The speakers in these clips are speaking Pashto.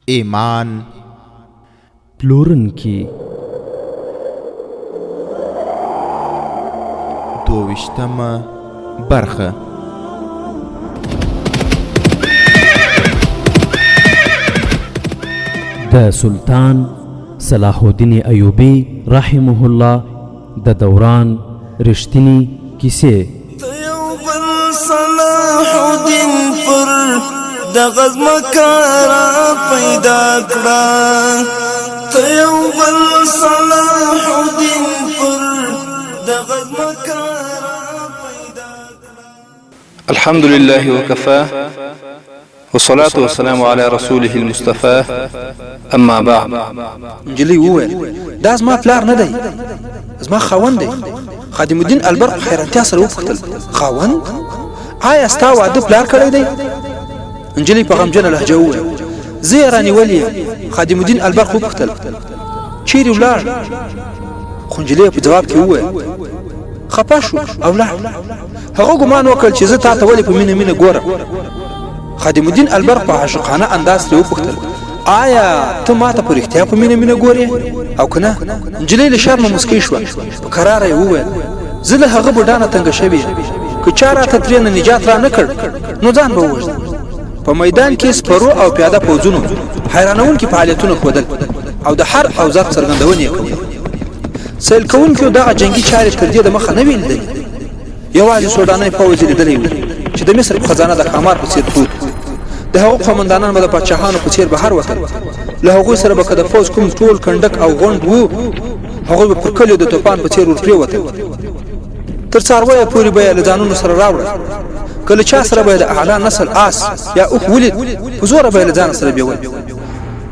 ایمان پلورونکی 22مه برخه. د سلطان صلاح الدین ایوبی رحمه الله د دوران رښتینی کیسې. صلاح الدین پر د غزمکارا پیدا کړه، ته یو بل صلاح الدین پر د غزمکارا پیدا کړه. الحمد لله وكفى والصلاة والسلام على رسوله المصطفى اما بعد. نجلۍ وویل دا زما پلار نه دی، زما خاوند دی. خادم الدین البرق حیرانتیا سره وپوښتل خاوند؟ آیا ستا واده پلار کړی دی؟ نجلۍ په غمجنه لهجه وویل زه یې رانیولی یم. خادم الدین البرق وپوښتل چیرې ولاړ؟ خو نجلۍ په جواب کې وویل خفه شو او لاړ. هغه ګمان وکړ چې زه تا ته ولې په مینه مینه ګورم. خادم الدین البرق په عاشقانه انداز ترې وپوښتل آیا ته ما ته په رښتیا په مینه مینه ګورې او که نه؟ نجلۍ له شرمه مسکی شوه، په کراره یې وویل زه له هغه بوډا نه تنګه شوې یم، که چا راته ترېنه نجات را نه کړ نو ځان به ووژنم. په میدان کې سپرو او پیاده پوځونو حیرانونکي فعالیتونه ښودل او د حرب او ضرب څرګندونې یې کولې. سیل کوونکو دغه جنګي چارې تر دې د مخه نه وې لیدلې. یوازې سوډاني پوځ یې لیدلی و چې د مصر په خزانه د ښامار په څېر پروت. د هغو قومندانان به د پاچاهانو په څېر بهر وتل. له هغوی سره به که د پوځ کوم ټول کنډک او غونډ و، هغوی به پر کلیو د توپان په څېر ورپرېوتل. تر څارویه پورې به یې له ځانونو سره راوړل. که له چا سره به یې د اعلی نسل آس یا اوښ ولید، په زوره به یې له ځانه سره بیول.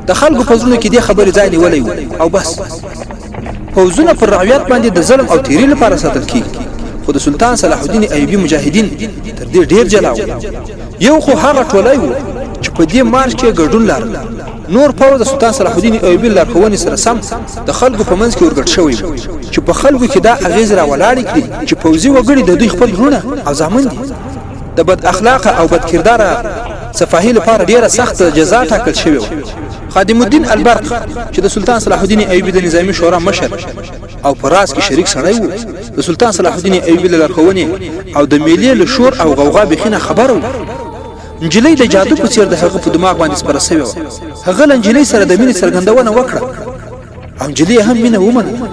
د خلکو په زړونو کې دې خبرې ځای نیولی و او بس. پوځونه پر رعیت باندې د ظلم او تیري لپاره ساتل کېږي، خو د سلطان صلاح الدین ایوبي مجاهدین تر دې ډېر جلا وو. یو خو هغه ټولی و چې په دې مارچ کې ګډون لرل. نور پوځ د سلطان صلاح الدین ایوبي لارښوونې سره سم د خلکو په منځ کې ورګډ شوی و چې په خلکو کې دا اغېز را ولاړې کړي چې پوځي وګړي د دوی خپل وروڼه او زامن دي. د بد اخلاقه او بد کرداره صفاهي لپاره ډېره سخته جزا ټاکل شوې وه. خادم الدین البرق چې د سلطان صلاح الدین ایوبي د نظامي شورا مشر او په راز کې شریک سړی و، د سلطان صلاح الدین ایوبي له لارښوونې او د میلې له شور او غوغا بیخي نه خبر و. نجلۍ د جادو په څېر د هغه په دماغ باندې سپره سوې وه. هغه له نجلۍ سره د مینې څرګندونه وکړه او نجلۍ هم مینه ومنله.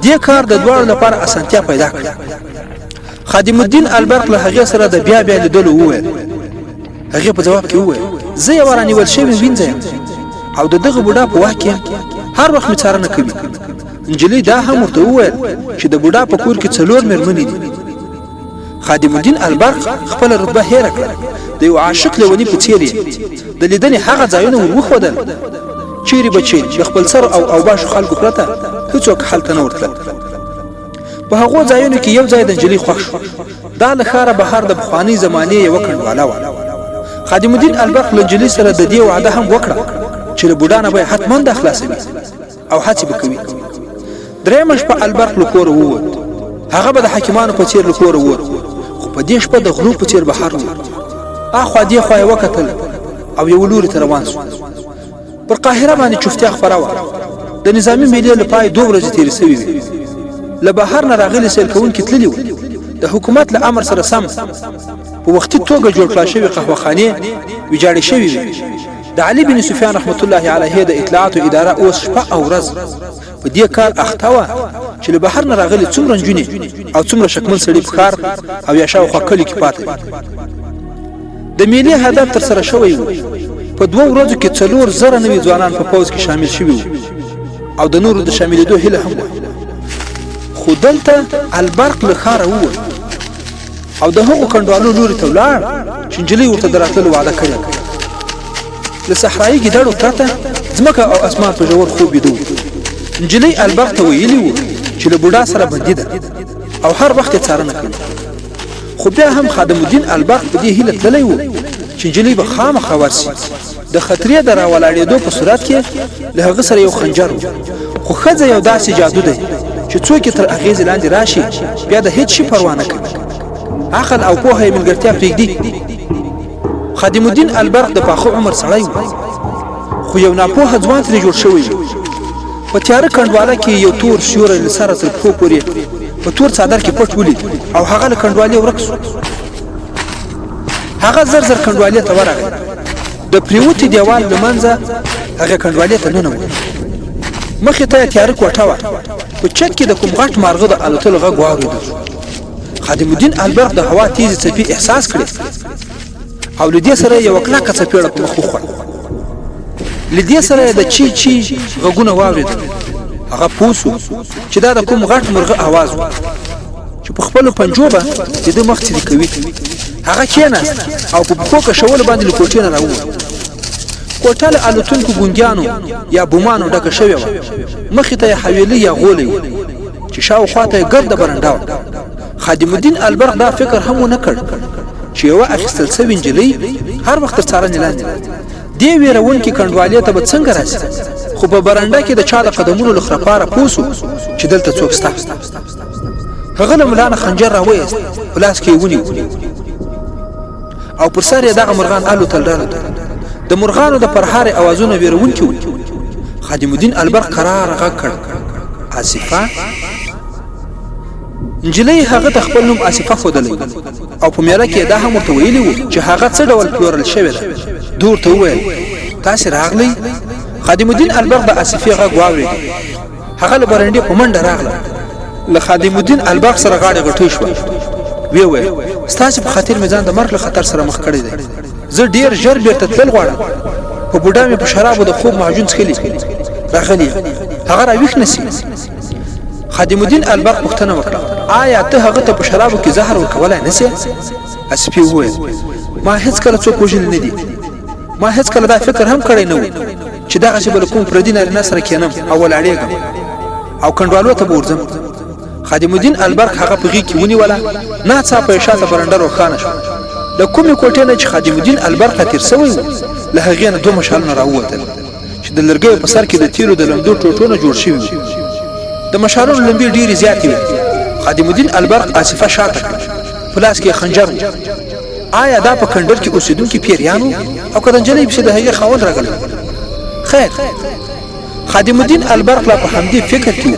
دې کار د دواړو لپاره اسانتیا پیدا کړه. خادم الدین البرق له هغې سره د بیا بیا لیدلو وویل. هغې په جواب کې وویل زه یوه رانیول شوې وینځه یم او د دغه بوډا په واک کې هر وخت مې څارنه کوي. نجلۍ دا هم ورته وویل چې د بوډا په کور کې 4 مېرمنې دي. خادم الدین البرق خپله رتبه هېره کړه. د یو عاشق لیوني په څېر یې د لیدنې هغه ځایونه ور وښودل چیرې به چې د خپل سر او اوباشو خلکو پرته هېڅوک هلته نه ورتلل. په هغو ځایونو کې یو ځای د نجلۍ خوښ شو. دا له ښاره بهر د پخوانۍ زمانې یوه کنډواله وه. خادم الدین البرق له نجلۍ سره د دې وعده هم وکړه چې له بوډا نه به یې حتما دا خلاصوي او هڅې به کوي. درېیمه شپه البرق له کوره ووت. هغه به د حکیمانو په څېر له کوره ووت، خو په دې شپه د غلو په څېر بهر ووت. اخوا دې خوا یې وکتل او یو لوري ته روان شو. پر قاهره باندې چوفتیا خپره وه. د نظامي میلې له پای 2 ورځې تېرې سوي وې. له بهر نه راغلي سیل کوونکي تللي وو. د حکومت له امر سره سم په وختي توګه جوړ کړل شوي قهوهخانې ویجاړې شوي وې. د علي بن سفیان رحمت الله علیه د اطلاعاتو اداره اوس شپه او ورځ په دې کار اخته وه چې له بهر نه راغلي څومره نجونې او څومره شکمن سړي په ښار او یا شاوخوا کلي کې پاته وي. د میلې هدف ترسره شوی و. په 2 ورځو کې 4,000 نوي ځوانان په پوځ کې شامل شوي وو او د نورو د شاملېدو هیله هم وه. خو دلته البرق له ښاره ووت او د هغو کنډوالو لوري ته ولاړ چې نجلۍ ورته د راتللو وعده کړې. له صحرایي ګیدړو پرته ځمکه او اسمان په ژور خوب ویده و. نجلۍ البرق ته ویلي و چې له بوډا سره بندي ده او هر وخت یې څارنه کوي. خو بیا هم خادم الدین البرق په دې هیله تللی و چې نجلۍ به خامخا ورسي. د خطرې د راولاړېدو په صورت کې له هغه سره یو خنجر و. خو ښځه یو داسې جادو دی چې څوک یې تر اغېزې لاندې راشي بیا د هیڅ شي پروا نه کوي. عقل او پوهه یې ملګرتیا پرېږدي. خادم الدین البرق د پاخه عمر سړی و، خو یو ناپوهه ځوان ترې جوړ شوی په تیاره کنډواله کې یو تور سیوری له سره تر پښو پورې په تور څادر کې پټ ولید او هغه له کنډوالې ورک شو. هغه زر زر کنډوالې ته ورغی. د پریوتي دیوال له منځه هغه کنډوالې ته ننوت. مخې ته تیاره کوټه وه. په چت کې د کوم غټ مارغه د الوتلو غږ واورېدل شو. خادم الدین البرق د هوا تیزې څپې احساس کړې او له دې سره یوه کلکه څپېړه په مخ وخوړه. له دې سره یې د چی چی غږونه واورېدل. هغه پوه شو چې دا د کوم غټ مرغه اواز و چې په خپلو پنجو به د ده مخ څیرې کوي. هغه کېناست او په پښو کشولو باندې له کوټې نه راووت. کوټه له الوتونکو ګونګیانو یا بومانو ډکه شوې وه. مخې ته یې حویلۍ یا غولی و چې شاوخوا ته یې ګرده برنډه وه. خادم الدین البرق دا فکر هم ونه کړ چې یوه اخیستل سوې نجلۍ هر وخت تر څارنې لاندې دې ویرونکې کنډوالې ته به څنګه راسي. خو په برنډه کې د چا د قدمونو له خرپاره پوه شو چې دلته څوک شته. هغه له ملا نه خنجر راویست، په لاس کې یې ونیو او پر سر یې دغه مرغان الوتل راوتل. د مرغانو د پرهارې اوازونه ویرونکي وو. خادم الدین البرق قرار غږ کړ: آصفه. نجلۍ هغه ته خپل نوم آصفه ښودلی او په میله کې دا هم ورته ویلي وو چې هغه څه ډول پلورل شوې ده. ده ورته وویل: تاسې راغلی؟ خادم الدین البرق د آصفې غږ واورېد. هغه له برنډې په منډه راغله. له خادم الدین البرق سره غاړې غټۍ شوه. ویې ویل: ستاسې په خاطر مې ځان د مرګ له خطر سره مخ کړی دی. زه ډېر ژر بېرته تلل غواړم. په بوډا مې په شرابو د خوب معجون څښلي راغلی یم. هغه راویښ نه سي. خادم الدین البرق پوښتنه وکړه: آیا ته هغه ته په شرابو کې زهر ورکولی نه سې؟ آصفې وویل: ما هېڅکله څوک وژلي نه دي. ما هېڅکله دا فکر هم کړی نه و چې دغسې به له کوم پردي نارینه سره کښېنم او ولاړېږم او کنډوالو ته به ورځم. خادم الدین البرق هغه په غېږ کې ونیوله. ناڅاپه یې شاته برنډه روښانه شوه. له کومې کوټې نه چې خادم الدین البرق تېر سوی و، له هغې نه 2 مشالونه راووتل چې د لرګیو په سر کې د تیلو د لمدو ټوټو نه جوړ شوي وو. د مشالونو لمبې ډېرې زیاتې وې. خادم الدین البرق آصفه شاته کړه. په لاس کې یې خنجر و. آیا دا په کندر کې اوسېدونکي پیریان وو او که د نجلۍ پسې د هغې خاوند راغلی؟ خیر، خادم الدین البرق لا په همدې فکر کې و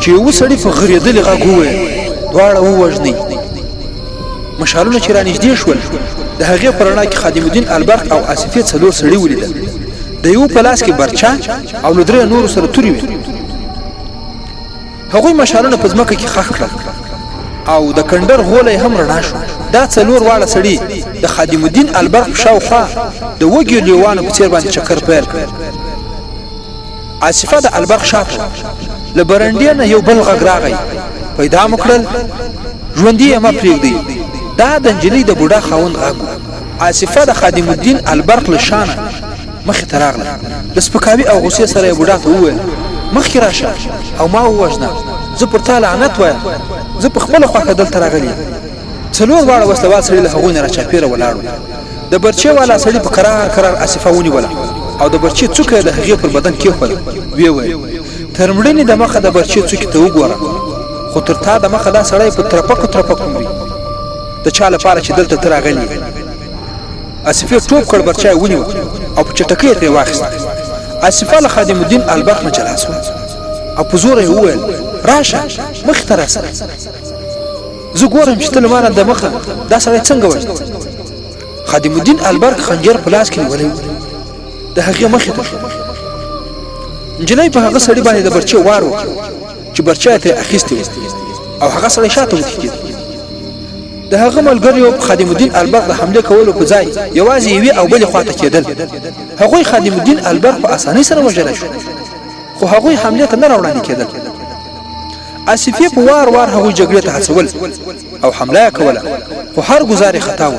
چې یوه سړي په غرېدلي غږ وویل: دواړه ووژنئ. مشالونه چې رانږدې شول، د هغې په رڼا کې خادم الدین البرق او آصفې 4 سړي ولیدل. د یوه په لاس کې برچه او له 3 نورو سره تورې وې. هغوی مشالونه په ځمکه کې ښخ کړل او د کندر غولی هم رڼا شو. دا 4 واړه سړي د خادم الدین البرق شاوخوا د وږیو لیوانو په څېر باندې چکر پیل کړ. آصفه د البرق شاته له برنډې نه یو بل غږ راغی: پیدا مو کړل؟ ژوندي یې مه پرېږدئ. دا د نجلۍ د بوډا خاوند غږ و. آصفه د خادم الدین البرق له شانه مخې ته راغله. د سپکاوي او غوسې سره یې بوډا ته وویل: مخکې راشه او ما ووژنه. زه پر تا لعنت وایم. زه په خپله خوښه دلته راغلی یم. 4 واړه وسلوال سړي له هغوی نه راچاپېره ولاړ وو. د برچې والا سړي په کرار کرار آصفه ونیوله او د برچې څوکه یې د هغې پر بدن کېښوده. ویې ویل: تر مړینې د مخه د برچې څوکې ته وګوره، خو تر تا د مخه دا سړی په ترپکو ترپکو مري. د چا لپاره چې دلته ته راغلی یې. آصفې ټوپ کړ، برچه یې ونیوه او په چټکۍ یې ترې واخیست. آصفه له خادم الدین البرق نه جلا شوه او په زوره یې وویل: راشه، مخې ته راسه. زه ګورم چې ته له ما نه د مخه دا سړی څنګه وژنې. خادم الدین البرق خنجر په لاس کې نیولی و. د هغې مخې ته شو. نجلۍ په هغه سړي باندې د برچې وار وکړ چې برچه یې ترې اخیستې وه او هغه سړی شاته وتښتېد. د هغه ملګریو په خادم الدین البرق د حملې کولو په ځای یوازې یوې او بلې خواته کېدل. هغوی خادم الدین البرق په اسانۍ سره وژلی شو، خو هغوی حملې ته نه راوړاندې کېدل. آصفې په وار وار هغوی جګړې ته هڅول او حمله یې کوله، خو هر ګزار یې خطا و.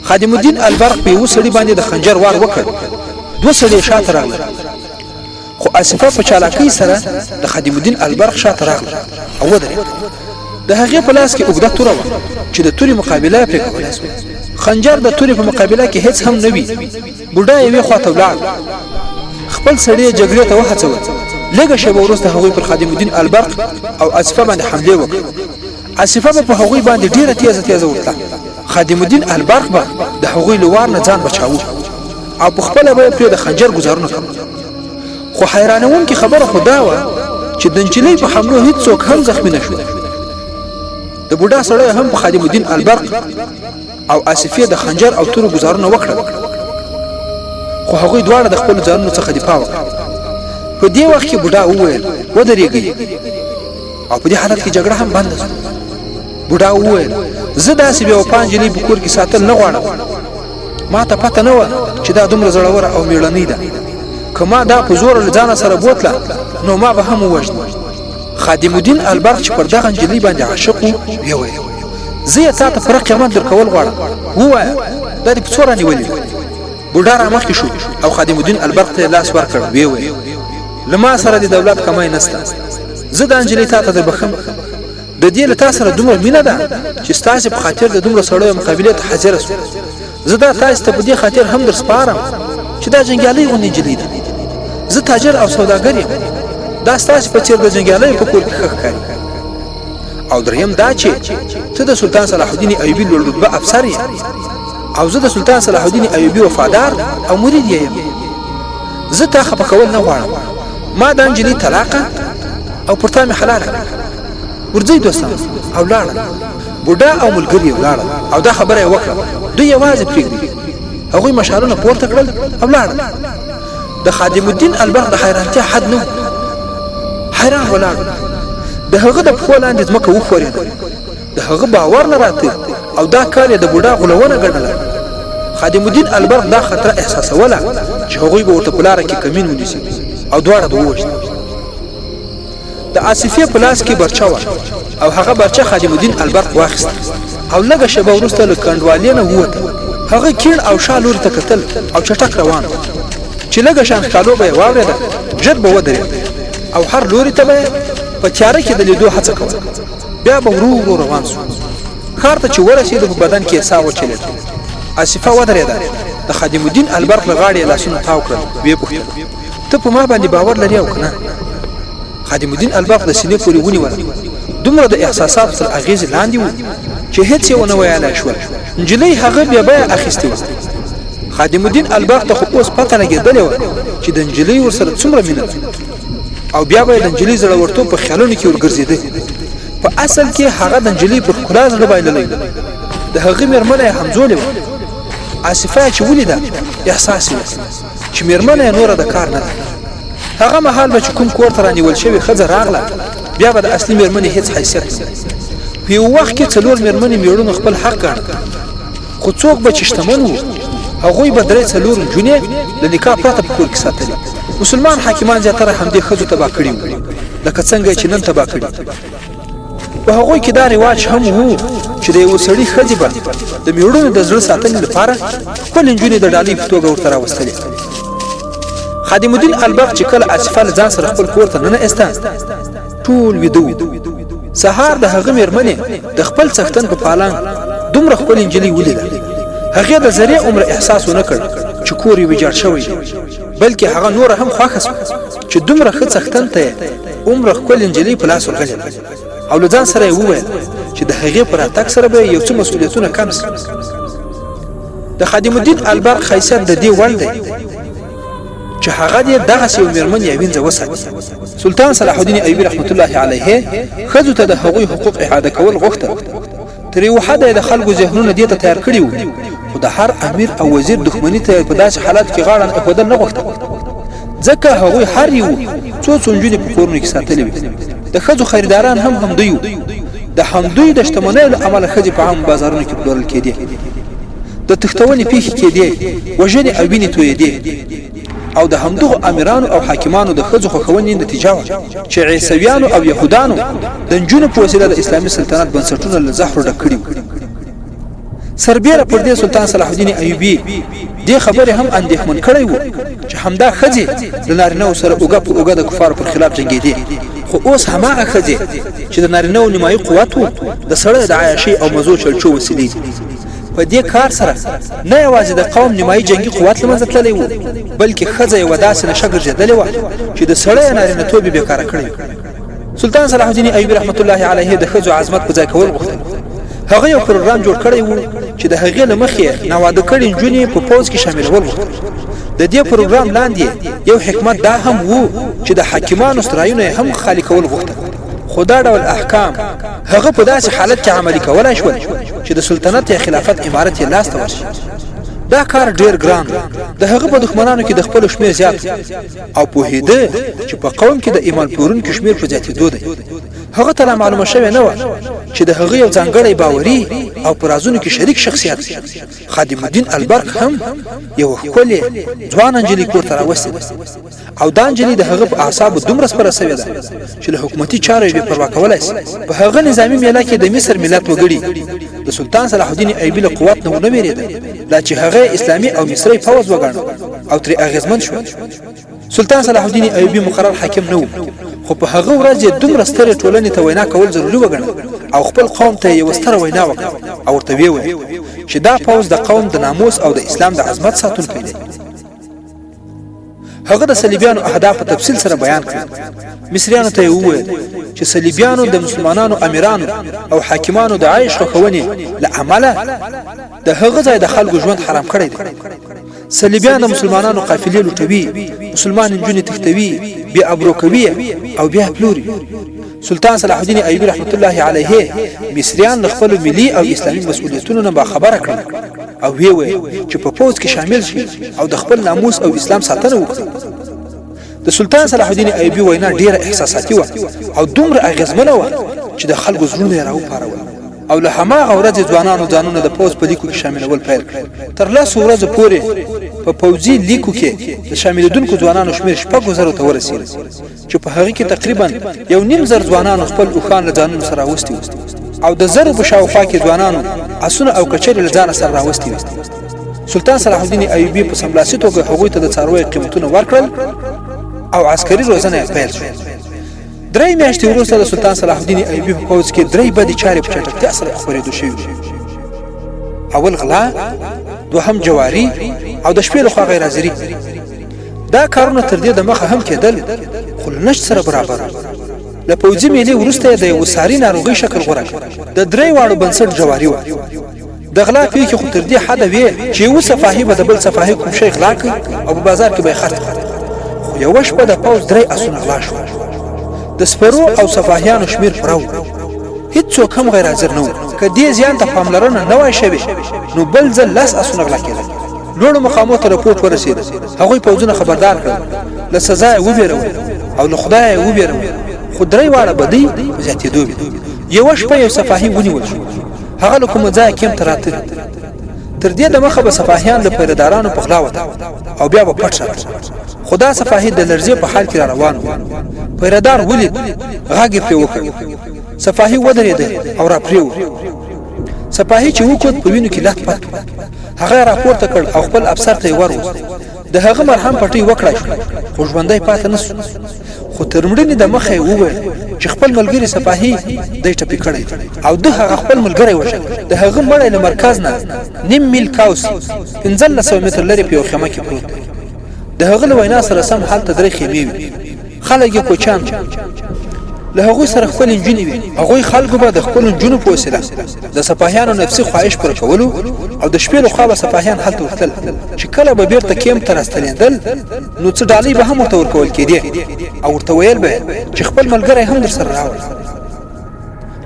خادم الدین البرق په یوه سړي باندې د خنجر وار وکړ. 2 سړي شاته راغلل، خو آصفه په چالاکۍ سره د خادم الدین البرق شاته راغله او ودرېده. د هغې په لاس کې اوږده توره وه چې د تورې مقابله یې پرې کولی شوه. خنجر د تورې په مقابله کې هېڅ هم نه وي. بوډا یوې خواته ولاړ، خپل سړی یې جګړې ته وهڅول. لږه شېبه وروسته هغوی پر خادم الدین البرق او آصفه باندې حملې وکړې. آصفه به په هغوی باندې ډېره تیزه تیزه ورتله. خادم الدین البرق به د هغوی له وار نه ځان بچاوه او په خپل به پرې د خنجر گزارونه کوم خو حیرانونکې خبره خو دا وه چې د نجلۍ په حملو هیڅوک هم زخمی نه شو د بوډا سړی هم په خادم الدین البرق او آصفیه د خنجر او تورو گزارونه وکړل خو هغوی دواړه د خپلو ځانونو څخه دفاع وکړه په دې وخت کې بوډا وویل ودرېږئ او په دې حالت کې جګړه هم بنده شوه بوډا وویل زه داسې بې وفا نجلۍ په کور کې ساتل نه غواړم ما ته پته نه وه چې دا دومره زړوره او مېړنۍ ده که ما دا په زوره له ځانه سره بوتله نو ما به هم ووژنه خادم الدین البرق چې پر دغه نجلۍ باندې عاشق و ویې زه یې تا ته پوره قیمت درکول غواړم ووایه دا دې په څو رانیولې بوډا رامخکې شو او خادم الدین البرق ته یې لاس ورکړ ویې ویل له ما سره د دولت کمای نشته زه دا نجلۍ تا ته در بخښم د دې له تا سره دومره مینه ده چې ستاسې په خاطر د دومره سړیو مقابلې ته حاضره شوم زه دا تاسې ته په دې خاطر هم در سپارم چې دا جنګیالۍ غوندې نجلۍ ده زه تاجر او سوداګر یم دا ستاسې په څېر د جنګیالۍ په کور کې ښه ښکاري او دریم دا چې ته د سلطان صلاح الدین ایوبي لوړ رتبه افسر یې او زه د سلطان صلاح الدین ایوبي وفادار او مرید یم زه تا خفه کول نه غواړم ما دا نجلۍ طلاقه او پر تا مې حلاله ورځئ دوستان او لاړل بوډا او ملګري یې ولاړل او دا خبره یې وکړه دوی یوازې پرېږدي هغوی مشالونه پورته کړل او لاړل د خادم الدین البرق د حیرانتیا حد نه حیران ولاړ د هغه د پښو لاندې ځمکه وښورېده د هغه باور نه راته او دا کار یې د بوډا غولونه ګڼله خادم الدین البرق دا خطره احساسوله چې هغوی به ورته په لاره کې کمین ونیسي او دواړه به ووژني د آصفیه په لاس کې برچه وه او هغه برچه خادم الدین البرق واخیسته او لږه شېبه وروسته له کنډوالې نه ووته هغه کیڼ او شا لوري ته کتل او چټک روان چې لږه شان ښکالو به یې واورېده ژر به ودرېد او هر لوري ته به په تیاره کې د لیدو هڅه کوله بیا به ورو ورو روان سو ښار ته چې ورسېدو په بدن کې یې ساه وچلېده آصفه ودرېده د خادم الدین البرق له غاړې یې لاسونه تاو کړل ویې پوښتل ته په ما باندې باور لرې او که نه خادم الدین البرق د سینې پورې ونیوله دومره د احساساتو تر اغېزې لاندې و چې هېڅ یې ونه ویلی شول نجلۍ هغه بیا بیه اخیستې وه خادم الدین البرق ته خو اوس پته لګېدلې وه چې د نجلۍ ورسره څومره مینه ده او بیا به یې د نجلۍ زړورتوب په خیالونو کې ورګرځېده په اصل کې هغه د نجلۍ پر ښکلا زړه بایللی و د هغې مېرمنه یې همزولې وه آصفه چې ولیده احساس یې وکړ چې مېرمنه یې نوره د کار نه ده هغه مهال به چې کوم کور ته رانیول شوې ښځه راغله بیا به د اصلي مېرمنې هېڅ حیثیت نه په یو وخت کې 4 مېرمنې مېړونو خپل حق ګاڼه خو څوک به چې شتمن وو هغوی به 3-4 نجونې له نکاح پرته په کور کې ساتلې مسلمان حاکمان زیاتره همدې ښځو تباه کړي وو لکه څنګه چې نن تباه کړي په هغوی کې دا رواج هم وو چې د یو سړي ښځې به د مېړونو د زړه ساتنې لپاره خپل نجونې د ډالۍ په توګه ورته راوستلې خادم الدین البرق چې کله آصفه له ځان سره خپل کور ته ننوسته ټول ویده وو سهار د هغه مېرمنې د خپل څښتن په پالنګ دومره ښکلې نجلۍ ولیده هغې د ذرې عمره احساس ونه کړ چې کور یې ویجاړ شوی دی بلکې هغه نوره هم خوښه شوه چې دومره ښه څښتن ته یې عمره ښکلې نجلۍ په لاس ورغلې ده او له ځان سره یې وویل چې د هغې په راتګ سره به یو څه مسؤلیتونه کم شي د خادم الدین البرق حیثیت د دې وړ دی چې هغه دې دغسې یو مېرمن یا وینځه وساتي سلطان صلاح الدین ایوبي رحمت الله علیه ښځو ته د هغوی حقوق اعاده کول غوښتل تر یو حده یې د خلکو ذهنونه دې ته تیار کړي وو خو د هر امیر او وزیر دښمني ته په داسې حالاتو کې غاړه ایښودل نه غوښتل ځکه هغوی هر یو څو نجونې په کورونو کې ساتلې وې د ښځو خریداران هم همدوی وو د همدوی د شتمنیو له امله ښځې په عامو بازارونو کې پلورل کېدې د تښتونې پیښې کېدې وژنې او وینې تویېدې او د همدغو امیرانو او حاکمانو د ښځو خوښونې نتیجه وه چې عیسویانو او یهودانو د نجونو په وسیله د اسلامي سلطنت بنسټونه له زهرو ډک کړي وو سربیره پر دې سلطان صلاح الدین ایوبي دې خبرې هم اندېښمن کړی و چې همدا ښځې د نارینهو سره اوږه په اوږه د کفارو پر خلاف جنګېدې خو اوس هماغه ښځې چې د نارینهو نیمایي قوت و د سړی د عیاشۍ او مزو چلچو وسیلې په دې کار سره نه یوازې د قوم نیمایي جنګي قوت له منځه تللی و بلکې ښځه یوه داسې نشه ګرځېدلې وه چې د سړی نارینهتوب یې بېکاره کړی سلطان صلاح الدین ایوبي رحمت الله علیه د ښځو عظمت په ځای کول غوښتل هغه یو پروګرام جوړ کړی و چې د هغې له مخې ناواده کړي نجونې په پوځ کې شاملول غوښتل د دې پروګرام لاندې یو حکمت دا هم وو چې د حاکمانو سترایونه هم خالی کول غوښتل خدا ډول احکام هغه په داسې حالت کې عملي کولای شول چې د سلطنت یا خلافت امارت یې لاس ته ورشي دا کار ډیر ګران د هغه په دښمنانو کې د خپل شمیر زیات او په هده چې په قوم کې د ایمان پورونکو شمیر په زیاتېدو دی هغه ته معلومه شوه نه و چې د هغه یو ځانګړی باوري او پرازونو کې شریک شخصیت خادم الدین البرق هم یو خپل ځوان انجلی کور ته راوستي او دا انجلی د هغه په اعصاب دومره سپره سوي ده چې له حکومتي چارو یې پروا کولای شي په هغه نظامی میله کې د مصر ملت وګړي د سلطان صلاح الدین ایوبی له قوت نه ویریدل دا چې هغه اسلامي او مصری فوز وګڼ او تر اغیزمن شو سلطان صلاح الدین ایوبی مقرر حاکم نه و خو په هغه ورځ دومره ستره ټولنې ته وینا کول ضروري وګڼل او خپل قوم ته یو ستره وینا وکړه او ورته ویل چې دا فوز د قوم د ناموس او د اسلام د عظمت ساتونکی دی هغه د صلیبیانو اهداف په تفصیل سره بیان کړل مصریانو ته وویل چې صلیبیانو د مسلمانانو امیرانو او حاکمانو د عیش خوونې لعمله د هغه ځای د خلکو ژوند حرام کړی دی صلیبیان د مسلمانانو قافلې لوټوي مسلمان نجونې تختوي بیا ابرو کوي او بیا پلوري سلطان صلاح الدین ایوبی رحمت الله علیه مصریان خپل ملي او اسلامي مسؤلیتونو نه باخبره کړل او وی چې په فوج کې شامل شي او د خپل ناموس او اسلام ساتنه وکړي د سلطان صلاح الدین ایوبی وینا ډیره احساساتي و او دومره اغیزمنه و چې د خلکو زړونه یې راوپارول او له هماغه ورځې ځوانانو ځانونه د فوج په لیکو کې شاملول پیل کړل تر لاسو ورځې پورې په فوجي لیکو کې د شاملېدونکو ځوانانو شمیر 6,000 ته ورسېد چې په هغه کې تقریبا 1.5 ځوانانو خپل اوخان له ځانونو سره راوستي او د زرو په شاوخوا کې ځوانانو اسونه او کچرې له ځان سره راوستي سلطان صلاح الدین ایوبی په سملاسي توګه هغوی ته د څاروي قیمتونه ورکړل او عسکري روزنه پیل شوه درې میاشتې وروسته د سلطان صلاح الدین ایوبی په فوج کې درې بدې چارې په چټکتیا سره خپرېدو شوې اول غلا دوهم جواری او د شپې لخوا غیر حاضري دا کارونه تر دې د مخه هم کېدل خو نشت سره برابر له پوځي میلې وروسته د یو ساري ناروغي شکل غوړه د درې واړو بنسټ جواری و د غلا پیښې خو تر دې حد وی چې یو صفاهي به د بل صفاهي کوم شي غلا کوي او په بازار کې به خرڅ خو یو شپه د پوز درې اسونه غلا شو د سپرو او صفاهیانو شمیر پرو هیڅوک هم غیر حاضر نه و کدی ځان ته پاملرنه نه وای شوی نو بل ځل لاس اسونه غلا کېدل لوړ مقامات رپورټ ورسید هغوی پوزونه خبردار کړل له سزا وبېرو او له خدای وبېرو خو درې واړه بدی زیاتېدو یو شپه یو صفاهي ونیول شو هغه له کوم ځای کې تراته تر دې د مخه به صفاهیان د پیردارانو په غلا وته او بیا به پټ شول خدا صفاهي د لرزې په حال کې روان و پیردار ولید غاګي په وکړ صفاهي ودرېد او را پریو صفاهي چې وکړ په وینو کې لات پات هغه راپورته کړ او خپل افسر ته ورو د هغه مرهم پټي وکړای شو خو ژوندۍ پاتې نشو خو ترمړنی د مخه وویل چې خپل ملګری صفاهي د ټپی کړی او د هغه خپل ملګری وشو د هغه مړی له مرکز نه نیم میل کاوس 1500 متر لري په خیمه کې پروت د هغه له وینا سره سم حالت درې خیمه خلک کوچان له هغه سره خپل انجنی وي هغه خلکو به د خپل انجنو په وسیله د صفاهیانو نفسي خواهش پر کولو او د شپې له خوا صفاهیان حالت ورتل چې کله به بیرته کیم تر استلیدل نو څه ډالۍ به هم ورته ورکول کېدی او ورته ویل به چې خپل ملګری هم در سره راوړ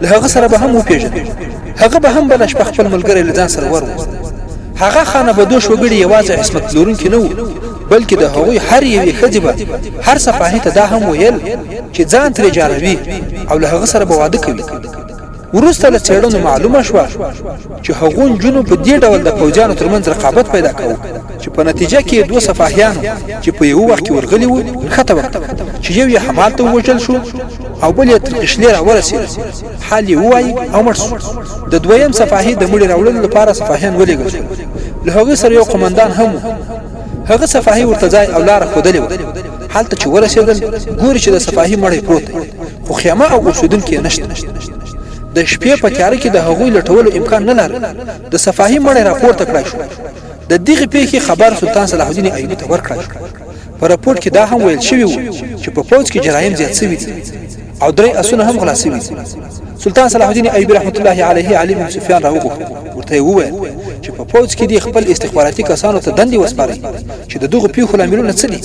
له هغه سره به هم وپیژن هغه به هم بل شپه خپل ملګری له ځان سره ورو هغه خانه بدوش وګړي یوازې عصمت لرونکي نه و بلکې د هغوی هر یوې ښځې به هر صفاهي ته دا هم ویل چې ځان ترې جاروي او له هغه سره به واده کوي وروسته له څېړنو معلومه شوه چې هغو نجونو په دې ډول د پوځیانو ترمنځ رقابت پیدا کوو چې په نتیجه کې دوه صفاهیانو چې په یو وخت کې ورغلي وو ښته وکړه چې یو یې همالته ووژل شو او بل یې تر قشلې راورسېد حال یې ووایي او مړ شو د دویم صفاهي د مړي راوړلو لپاره صفاهیان ولېږل شول له هغې سره یو قمندان هم هغه صفاهي ورته ځای او لاره ښودلې وه هلته چې ورسېدل ګوري چې د صفاهي مړی پروت دی خو خیمه او اوسېدونکي یې نشته د شپې په تیاره کې د هغوی لټولو امکان نه لري د صفاهي مړی راپورته کړای شو د دغې پیښې خبر سلطان صلاح الدین ایوبي ته ورکړل شو په راپورټ کې دا هم ویل شوی و چې په فوج کې جرایم زیات شوي دي او درې اسونه هم غلا شوي دي سلطان صلاح الدین ایوبي رحمت الله علیه علي بن سفیان راوغوښت ورته وویل چې په فوج کې د خپل استخباراتي کسانو ته دندې وسپاري چې د دغه پیښو لاملونه څه دي.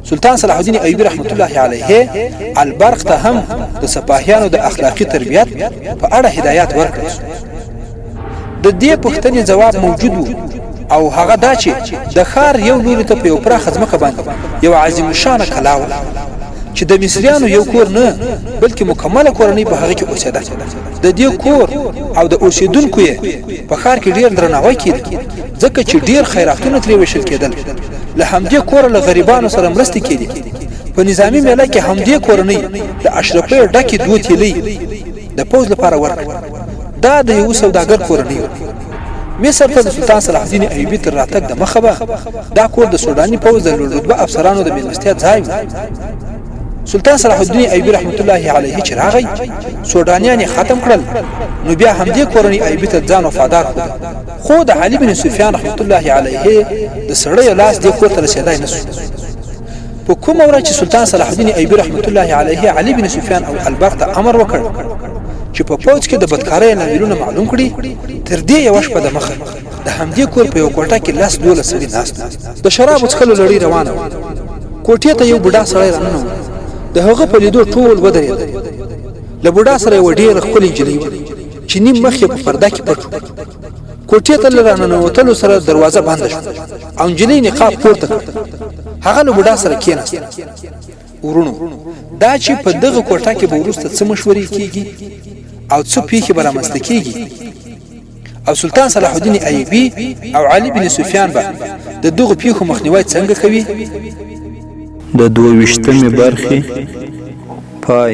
سلطان صلاح الدین ایوبی رحمت الله علیه البرق ته هم د سپاهیانو د اخلاقی تربیت په اړه هدایات ورکړل. د دې پوښتنې جواب موجود و او هغه دا چې د ښار یو لوري ته په یو پراخه ځمکه باندې یو عظیم الشانه کلا وه چې د مصریانو یو کور نه بلکې مکمله کورنۍ په هغه کې اوسېده. د دې کور او د اوسېدونکو یې په ښار کې ډېر درناوی کېده ځکه چې ډېر خیراتونه ترې ویشل کېدل. له همدې کوره له غریبانو سره مرستې کېدې. په نظامي میله کې همدې کورنۍ د اشرفیو ډکې 2 تیلۍ د پوځ لپاره ورکړې. دا د یو سوداګر کورنۍ وه. مصر ته د سلطان صلاح الدین ایوبي تر راتګ د مخه به دا کور د سوداني پوځ د لوړ رتبه افسرانو د مېلمستیا ځای و. سلطان صلاح الدین ایوبی رحمت الله علیه چې راغی سودانیان ختم کړل نو بیا همدې کورنۍ ایوبی ته ځان وفادار کړ. خو د علي بن سفیان رحمت الله علیه د سړی لاس دې کور ته رسیدای نه شو. په کومه ورځ چې سلطان صلاح الدین ایوبی رحمت الله علیه علي بن سفیان او البرق ته امر وکړ چې په فوج کې د بدکارۍ لاملونه معلوم کړي تر دې یو شپه د مخه د همدې کور په یو کوټه کې 12 سړي ناست د شراب څښلو لړۍ روانه وه. کوټې ته یو بوډا سړی راننوت. د هغه په لیدو ټول ودرېدل. له بوډا سره یوه ډېره ښکلې نجلۍ وه چې نیم مخ یې په پرده کې پټ و. کوټې ته له راننوتلو سره دروازه بنده شوه او نجلۍ نقاب پورته کړ. هغه له بوډا سره کېناست. ورونو دا چې په دغه کوټه کې به وروسته څه مشورې کېږي او څه پیښې به رامنځته کېږي او سلطان صلاح الدین ایوبي او علي بن سفیان به د دغو پیښو مخنیوی څنګه کوي. د 22مې برخې پای.